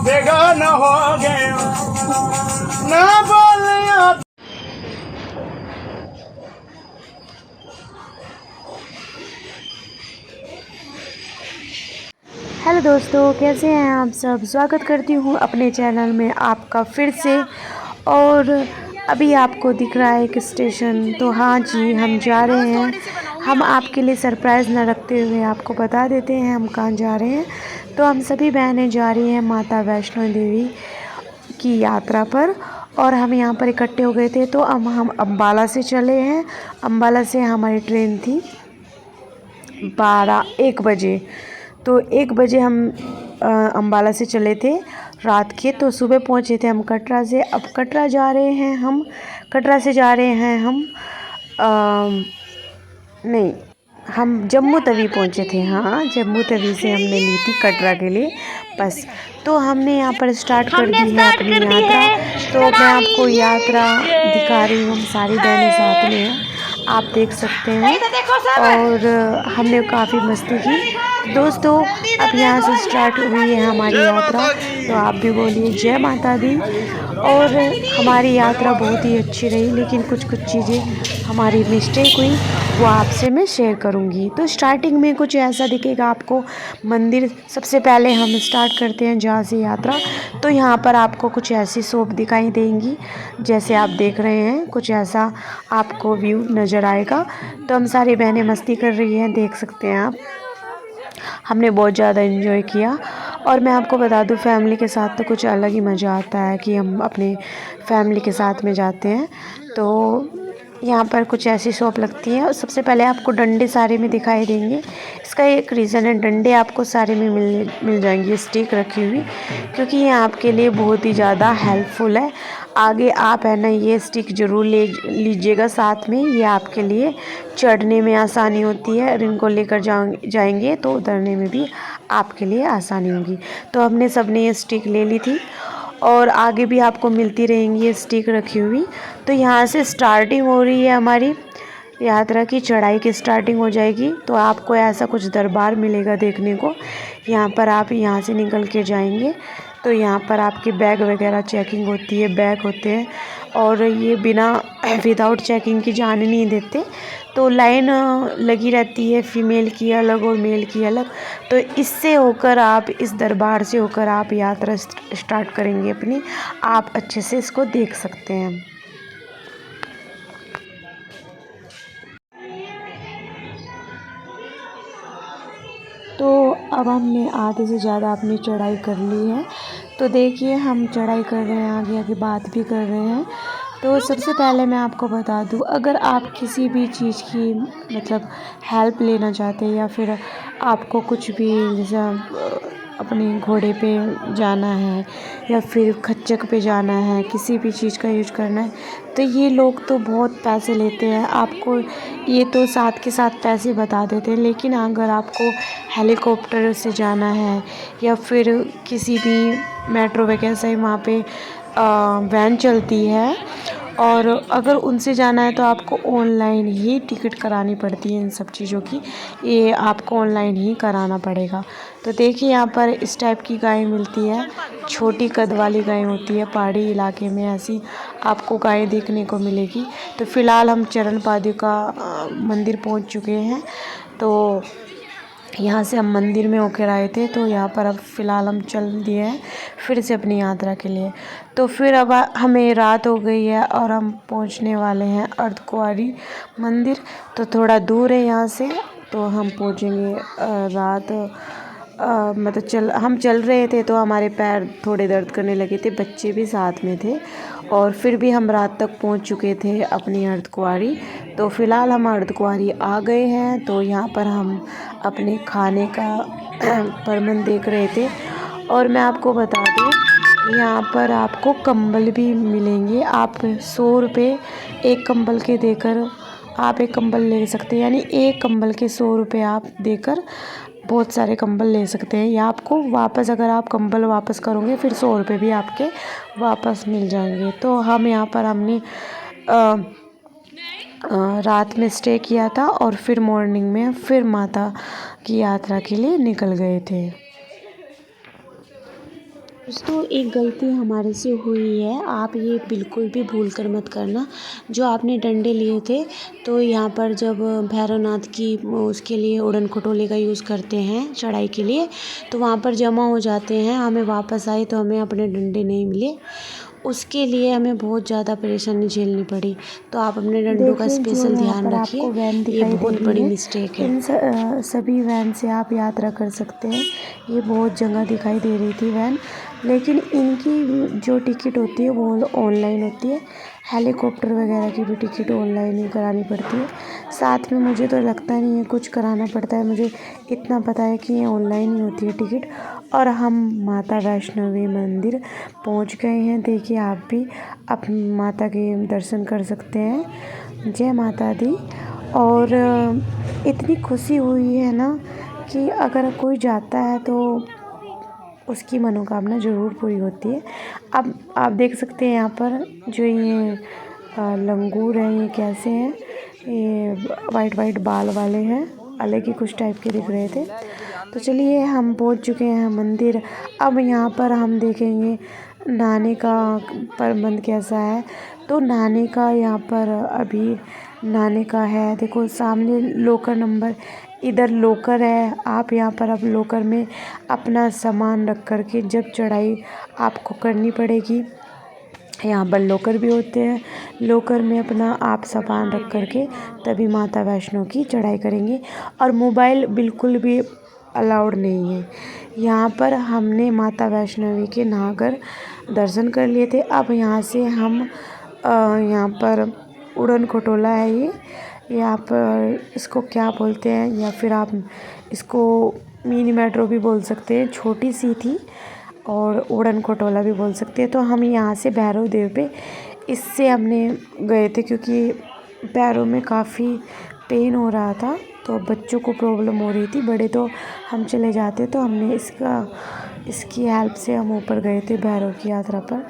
बेगाना हो गया ना बोलिया। हेलो दोस्तों, कैसे हैं आप सब। स्वागत करती हूँ अपने चैनल में आपका फिर से। और अभी आपको दिख रहा है एक स्टेशन, तो हाँ जी, हम जा रहे हैं। हम आपके लिए सरप्राइज़ न रखते हुए आपको बता देते हैं हम कहाँ जा रहे हैं। तो हम सभी बहनें जा रही हैं माता वैष्णो देवी की यात्रा पर, और हम यहाँ पर इकट्ठे हो गए थे। तो हम अम्बाला से चले हैं। अम्बाला से हमारी ट्रेन थी 1 बजे। तो 1 बजे हम अम्बाला से चले थे रात के, तो सुबह पहुँचे थे हम कटरा से। अब कटरा जा रहे हैं हम, कटरा से जा रहे हैं हम नहीं, हम जम्मू तवी पहुँचे थे। हाँ, जम्मू तवी से हमने ली थी कटरा के लिए बस। तो हमने यहाँ पर स्टार्ट कर दी है अपनी यात्रा। तो मैं आपको यात्रा दिखा रही हूँ, हम सारी बहनें साथ में हैं, आप देख सकते हैं। और हमने काफ़ी मस्ती की दोस्तों। अब यहाँ से स्टार्ट हुई है हमारी यात्रा, तो आप भी बोलिए जय माता दी। और हमारी यात्रा बहुत ही अच्छी रही, लेकिन कुछ चीज़ें हमारी मिस्टेक हुई, वो आपसे मैं शेयर करूँगी। तो स्टार्टिंग में कुछ ऐसा दिखेगा आपको मंदिर। सबसे पहले हम स्टार्ट करते हैं जहाँ से यात्रा। तो यहाँ पर आपको कुछ ऐसी शॉप दिखाई देंगी, जैसे आप देख रहे हैं, कुछ ऐसा आपको व्यू नज़र आएगा। तो हम सारी बहनें मस्ती कर रही हैं, देख सकते हैं आप। हमने बहुत ज़्यादा एंजॉय किया। और मैं आपको बता दूं, फैमिली के साथ तो कुछ अलग ही मज़ा आता है कि हम अपने फैमिली के साथ में जाते हैं। तो यहाँ पर कुछ ऐसी शॉप लगती है। और सबसे पहले आपको डंडे सारे में दिखाई देंगे। इसका एक रीज़न है, डंडे आपको सारे में मिल जाएंगे, स्टिक रखी हुई, क्योंकि ये आपके लिए बहुत ही ज़्यादा हेल्पफुल है। आगे आप है ना, ये स्टिक ज़रूर ले लीजिएगा साथ में, ये आपके लिए चढ़ने में आसानी होती है। और इनको लेकर जाएंगे तो उतरने में भी आपके लिए आसानी होगी। तो हमने सब ने ये स्टिक ले ली थी, और आगे भी आपको मिलती रहेंगी ये स्टिक रखी हुई। तो यहाँ से स्टार्टिंग हो रही है हमारी यात्रा की, चढ़ाई की स्टार्टिंग हो जाएगी। तो आपको ऐसा कुछ दरबार मिलेगा देखने को। यहाँ पर आप यहाँ से निकल के जाएंगे, तो यहाँ पर आपके बैग वगैरह चेकिंग होती है, बैग होते हैं, और ये बिना विदाउट चेकिंग की जाने नहीं देते। तो लाइन लगी रहती है, फीमेल की अलग और मेल की अलग। तो इससे होकर आप, इस दरबार से होकर आप यात्रा स्टार्ट करेंगे अपनी। आप अच्छे से इसको देख सकते हैं। तो अब हमने आधे से ज़्यादा अपनी चढ़ाई कर ली है। तो देखिए, हम चढ़ाई कर रहे हैं, आगे आगे बात भी कर रहे हैं। तो सबसे पहले मैं आपको बता दूं, अगर आप किसी भी चीज़ की मतलब हेल्प लेना चाहते हैं, या फिर आपको कुछ भी, जैसे अपने घोड़े पे जाना है या फिर खच्चर पे जाना है, किसी भी चीज़ का यूज करना है, तो ये लोग तो बहुत पैसे लेते हैं। आपको ये तो साथ के साथ पैसे बता देते हैं, लेकिन अगर आपको हेलीकॉप्टर से जाना है, या फिर किसी भी मेट्रो वगैरह से वहाँ पे वैन चलती है, और अगर उनसे जाना है तो आपको ऑनलाइन ही टिकट करानी पड़ती है इन सब चीज़ों की। ये आपको ऑनलाइन ही कराना पड़ेगा। तो देखिए, यहाँ पर इस टाइप की गाय मिलती है, छोटी कद वाली गाय होती है। पहाड़ी इलाके में ऐसी आपको गाय देखने को मिलेगी। तो फ़िलहाल हम चरण पादुका मंदिर पहुँच चुके हैं। तो यहाँ से हम मंदिर में होकर आए थे, तो यहाँ पर अब फ़िलहाल हम चल दिए हैं फिर से अपनी यात्रा के लिए। तो फिर अब हमें रात हो गई है, और हम पहुँचने वाले हैं अर्धकुंवारी मंदिर। तो थोड़ा दूर है यहाँ से, तो हम पहुँचेंगे रात। मतलब हम चल रहे थे, तो हमारे पैर थोड़े दर्द करने लगे थे, बच्चे भी साथ में थे, और फिर भी हम रात तक पहुंच चुके थे अपनी अर्धकुंवारी। तो फ़िलहाल हम अर्धकुंवारी आ गए हैं। तो यहाँ पर हम अपने खाने का प्रबंध देख रहे थे। और मैं आपको बता दूँ, यहाँ पर आपको कंबल भी मिलेंगे। आप 100 रुपये एक कंबल के देकर आप एक कंबल ले सकते हैं, यानी एक कंबल के 100 रुपये आप देकर बहुत सारे कंबल ले सकते हैं, या आपको वापस अगर आप कंबल वापस करोगे फिर 100 रुपये भी आपके वापस मिल जाएंगे। तो हम यहाँ पर हमने रात में स्टे किया था और फिर मॉर्निंग में फिर माता की यात्रा के लिए निकल गए थे। दोस्तों एक गलती हमारे से हुई है, आप ये बिल्कुल भी भूल कर मत करना। जो आपने डंडे लिए थे तो यहाँ पर जब भैरवनाथ की उसके लिए उड़न खटोले का यूज़ करते हैं चढ़ाई के लिए, तो वहाँ पर जमा हो जाते हैं। हमें वापस आए तो हमें अपने डंडे नहीं मिले, उसके लिए हमें बहुत ज़्यादा परेशानी झेलनी पड़ी। तो आप अपने डंडों का स्पेशल ध्यान रखिए, ये बहुत बड़ी मिस्टेक है। इन सभी वैन से आप यात्रा कर सकते हैं। ये बहुत जगह दिखाई दे रही थी वैन, लेकिन इनकी जो टिकट होती है वो ऑनलाइन होती है। हेलीकॉप्टर वगैरह की भी टिकट ऑनलाइन ही करानी पड़ती है। साथ में मुझे तो लगता नहीं है कुछ कराना पड़ता है, मुझे इतना पता है कि ये ऑनलाइन ही होती है टिकट। और हम माता वैष्णवी मंदिर पहुंच गए हैं। देखिए आप भी माता के दर्शन कर सकते हैं। जय माता दी। और इतनी खुशी हुई है ना कि अगर कोई जाता है तो उसकी मनोकामना ज़रूर पूरी होती है। अब आप देख सकते हैं यहाँ पर जो ये लंगूर हैं, ये कैसे हैं, ये वाइट वाइट बाल वाले हैं, अलग ही कुछ टाइप के दिख रहे थे। तो चलिए हम पहुँच चुके हैं मंदिर। अब यहाँ पर हम देखेंगे नहाने का प्रबंध कैसा है। तो नहाने का यहाँ पर अभी नहाने का है, देखो सामने लोकर नंबर, इधर लोकर है। आप यहाँ पर अब लोकर में अपना सामान रख कर के जब चढ़ाई आपको करनी पड़ेगी, यहाँ पर लोकर भी होते हैं, लोकर में अपना आप सामान रख कर के तभी माता वैष्णो की चढ़ाई करेंगे। और मोबाइल बिल्कुल भी अलाउड नहीं है यहाँ पर। हमने माता वैष्णवी के नहाकर दर्शन कर लिए थे। अब यहाँ से हम यहाँ पर उड़न खटोला है ये आप इसको क्या बोलते हैं, या फिर आप इसको मिनी मेट्रो भी बोल सकते हैं, छोटी सी थी, और उड़न खटोला भी बोल सकते हैं। तो हम यहाँ से भैरव देव पे इससे हमने गए थे, क्योंकि पैरों में काफ़ी पेन हो रहा था, तो बच्चों को प्रॉब्लम हो रही थी, बड़े तो हम चले जाते। तो हमने इसकी हेल्प से हम ऊपर गए थे भैरव की यात्रा पर।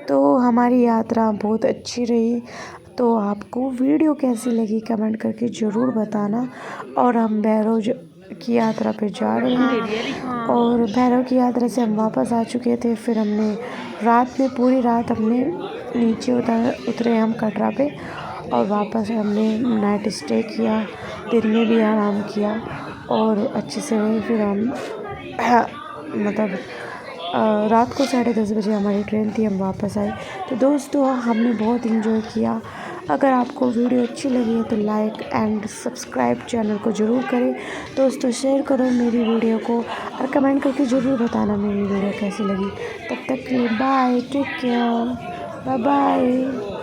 तो हमारी यात्रा बहुत अच्छी रही। तो आपको वीडियो कैसी लगी कमेंट करके ज़रूर बताना। और हम भैरव की यात्रा पे जा रहे हैं, और भैरव की यात्रा से हम वापस आ चुके थे। फिर हमने रात में पूरी रात हमने नीचे उतरे हम कटरा पे, और वापस हमने नाइट स्टे किया, दिन में भी आराम किया और अच्छे से रहे। फिर हम मतलब रात को 10:30 बजे हमारी ट्रेन थी, हम वापस आए। तो दोस्तों हमने बहुत इन्जॉय किया। अगर आपको वीडियो अच्छी लगी है तो लाइक एंड सब्सक्राइब चैनल को ज़रूर करें। दोस्तों शेयर करो मेरी वीडियो को, और कमेंट करके ज़रूर बताना मेरी वीडियो कैसी लगी। तब तक के लिए bye, take care, bye bye.